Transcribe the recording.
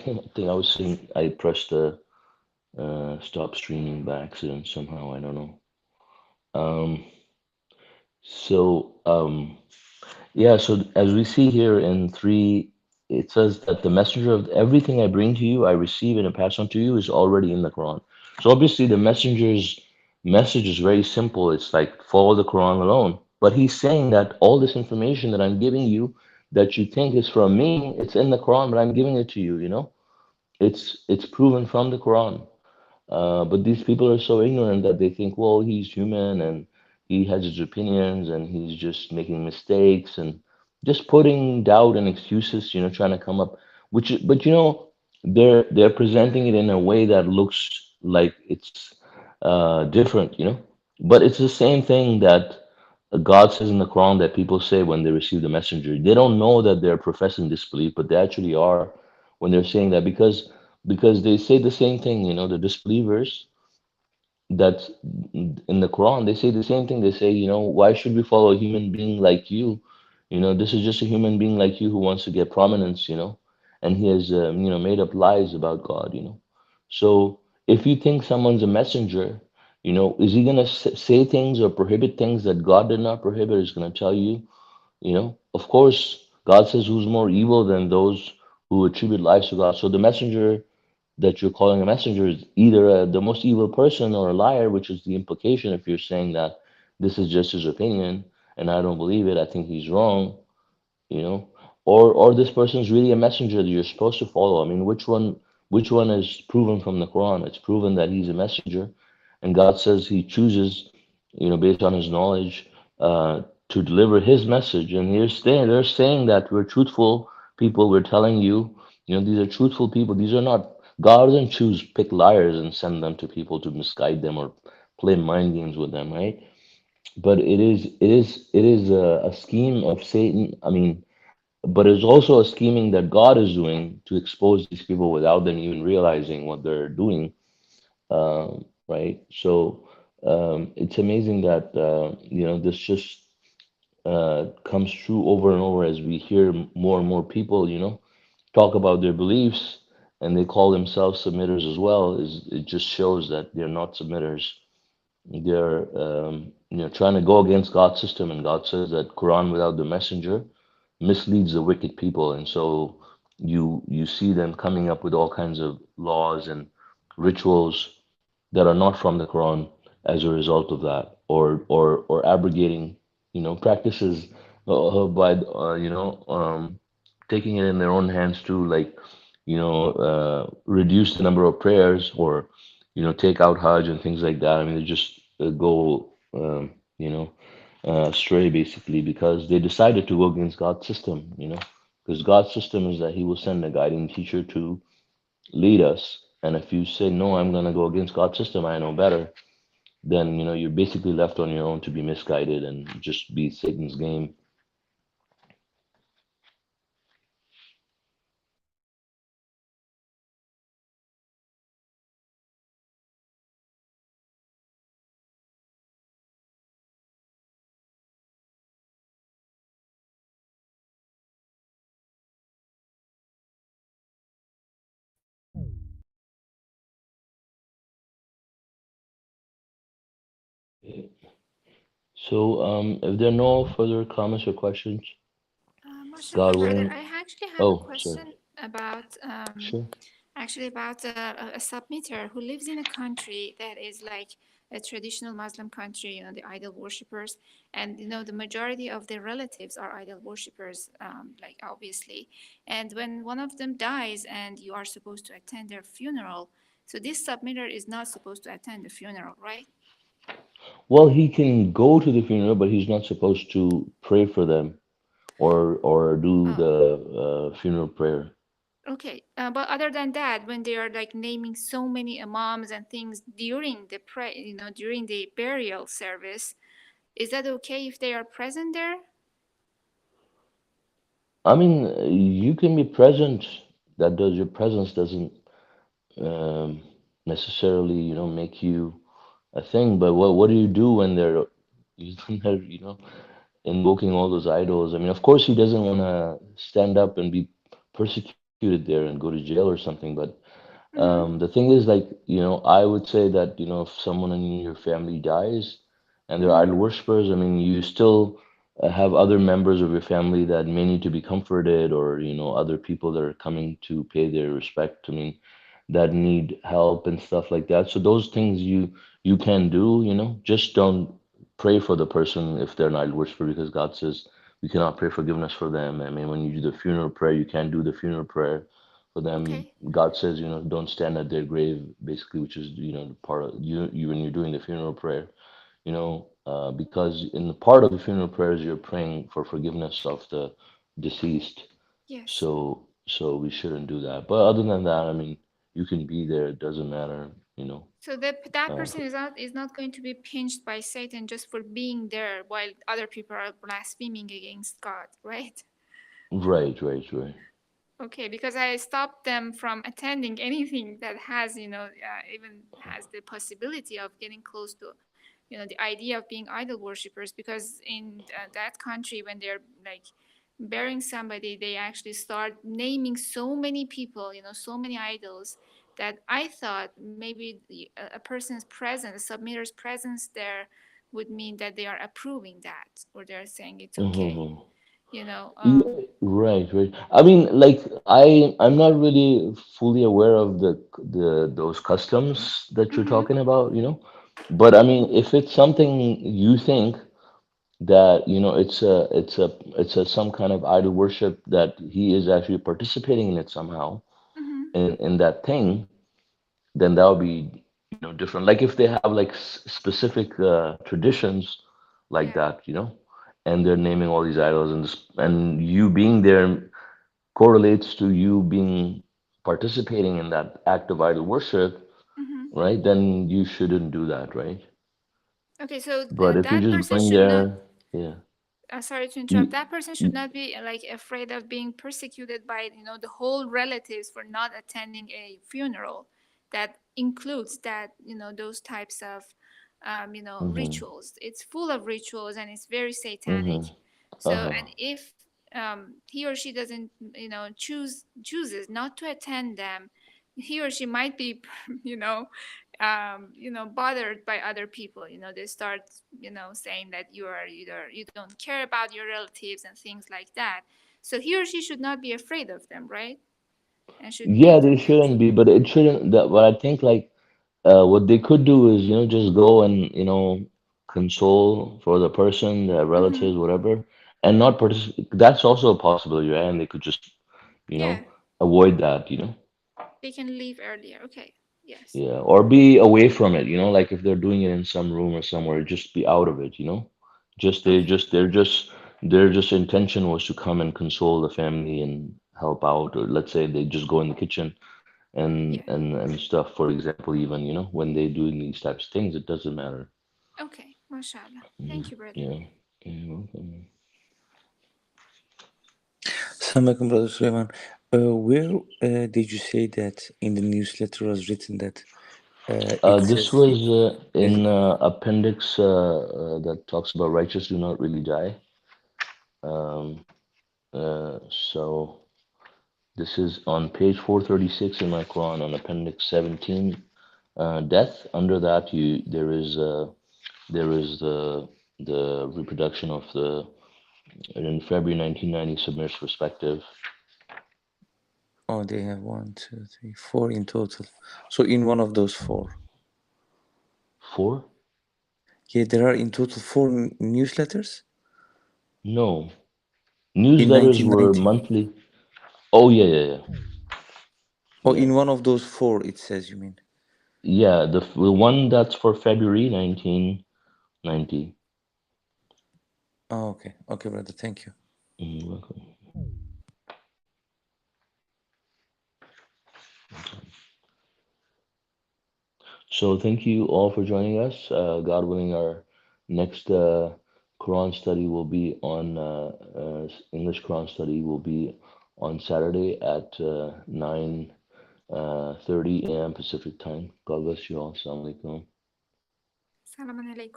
think I was saying I pressed the stop streaming by accident somehow. I don't know. Um, so yeah. So as we see here in three, it says that the messenger of everything I bring to you, I receive and I pass on to you, is already in the Quran. So obviously, the messenger's message is very simple. It's like follow the Quran alone. But he's saying that all this information that I'm giving you, that you think is from me, it's in the Quran, but I'm giving it to you. You know, it's proven from the Quran. But these people are so ignorant that they think, well, he's human and he has his opinions and he's just making mistakes and just putting doubt and excuses, trying to come up. But they're presenting it in a way that looks like it's different, But it's the same thing that God says in the Quran that people say when they receive the messenger. They don't know that they're professing disbelief, but they actually are when they're saying that because they say the same thing, the disbelievers that in the Quran, they say the same thing. They say, why should we follow a human being like you? This is just a human being like you who wants to get prominence, and he has, made up lies about God, So if you think someone's a messenger, is he going to say things or prohibit things that God did not prohibit? Is going to tell you, of course, God says who's more evil than those who attribute lies to God. So the messenger that you're calling a messenger is either the most evil person or a liar, which is the implication if you're saying that this is just his opinion and I don't believe it, I think he's wrong, you know, or this person is really a messenger that you're supposed to follow. I mean, which one is proven from the Quran? It's proven that he's a messenger, and God says He chooses, based on His knowledge, to deliver His message. And they're saying that we're truthful people. We're telling you, these are truthful people. These are not. God doesn't choose pick liars and send them to people to misguide them or play mind games with them, right? But it is a scheme of Satan. I mean, but it's also a scheming that God is doing to expose these people without them even realizing what they're doing, right? So it's amazing that this just comes true over and over as we hear more and more people, talk about their beliefs and they call themselves submitters as well. It just shows that they're not submitters. They're trying to go against God's system, and God says that Quran without the messenger misleads the wicked people, and so you see them coming up with all kinds of laws and rituals that are not from the Quran as a result of that, or abrogating practices by taking it in their own hands too, like reduce the number of prayers or take out Hajj and things like that. I mean, they just go astray basically because they decided to go against God's system. Because God's system is that He will send a guiding teacher to lead us, and if you say no, I'm gonna go against God's system, I know better, then you're basically left on your own to be misguided and just be Satan's game. So, if there are no further comments or questions, God MashaAllah, brother. willing. I actually have a Oh, sorry. question about Sure. a submitter who lives in a country that is like a traditional Muslim country, the idol worshippers, and the majority of their relatives are idol worshippers, like obviously. And when one of them dies and you are supposed to attend their funeral, so this submitter is not supposed to attend the funeral, right? Well, he can go to the funeral, but he's not supposed to pray for them or do Oh. the funeral prayer. Okay, but other than that, when they are like naming so many imams and things during the burial service, is that okay if they are present there? I mean, you can be present. That does your presence doesn't um, necessarily, make you a thing. But what do you do when they're they're, invoking all those idols? I mean, of course, he doesn't want to stand up and be persecuted executed there and go to jail or something. But Mm-hmm. the thing is, like, I would say that, if someone in your family dies and they're Mm-hmm. idol worshippers, I mean, you still have other members of your family that may need to be comforted, or, other people that are coming to pay their respect. I mean, that need help and stuff like that. So those things you can do, just don't pray for the person if they're an idol worshiper, because God says we cannot pray forgiveness for them. I mean, when you do the funeral prayer, you can't do the funeral prayer for them. Okay. God says, don't stand at their grave, basically, which is, the part of you when you're doing the funeral prayer, because in the part of the funeral prayers, you're praying for forgiveness of the deceased. Yes. So we shouldn't do that. But other than that, I mean, you can be there. It doesn't matter, you know. So that Uh, person is not going to be pinched by Satan just for being there while other people are blaspheming against God, right? right, right, right. Okay, because I stopped them from attending anything that has, even has the possibility of getting close to, the idea of being idol worshippers. Because in that country, when they're like burying somebody, they actually start naming so many people, so many idols, that I thought maybe a person's presence, a submitter's presence there would mean that they are approving that, or they're saying it's okay, Mm-hmm. you know. Yeah, right, right. I mean, like, I'm not really fully aware of the those customs that you're Mm-hmm, talking about, But I mean, if it's something you think that, it's a some kind of idol worship, that he is actually participating in it somehow, mm-hmm, in that thing, then that would be, different. Like if they have like specific traditions like yeah. that, and they're naming all these idols, and you being there correlates to you being participating in that act of idol worship, Mm-hmm. right? Then you shouldn't do that, right? Okay, so But if you're that just person going should not. there, yeah, Sorry to interrupt. you, That person should you, not be like afraid of being persecuted by the whole relatives for not attending a funeral that includes that those types of mm-hmm, rituals. It's full of rituals and it's very mm-hmm, satanic. So, uh-huh, and if he or she doesn't chooses not to attend them, he or she might be bothered by other people. They start saying that you don't care about your relatives and things like that. So he or she should not be afraid of them, right? And should yeah, meet they them shouldn't peacefully. be, but it shouldn't. That what I think, like, what they could do is, just go and, console for the person, their Mm-hmm. relatives, whatever, and not participate. That's also a possibility, right? And they could just, you Yeah, know, avoid that, they can leave earlier. Okay. Yes. Yeah, or be away from it, like if they're doing it in some room or somewhere, just be out of it, Just they Okay. just they're just their just intention was to come and console the family and help out, or let's say they just go in the kitchen and Yeah. and and stuff, for example, even, when they doing these types of things, it doesn't matter. Okay. Mashallah. Mm, Thank you, brother. yeah. You're welcome. Assalamualaikum, Brother Suleiman. Where did you say that in the newsletter was written that it This says was is in appendix that talks about righteous do not really die. Um, so this is on page 436 in my Quran, on appendix 17, death. Under that, there is the reproduction of the in February 1990 submerged perspective. they have 1, 2, 3, 4 in total. So in one of those four, Four? yeah, there are in total four newsletters No, in newsletters were 1990. monthly. Oh, yeah, yeah, yeah, Oh, yeah. in one of those four, it says, you mean? Yeah, the one that's for February 1990. Oh, okay, okay, brother. Thank you. Welcome. So thank you all for joining us. God willing, our next Quran study will be on English Quran study will be on Saturday at 9:30 a.m. Pacific time. God bless you all. Assalamu alaikum. Salaam alaikum.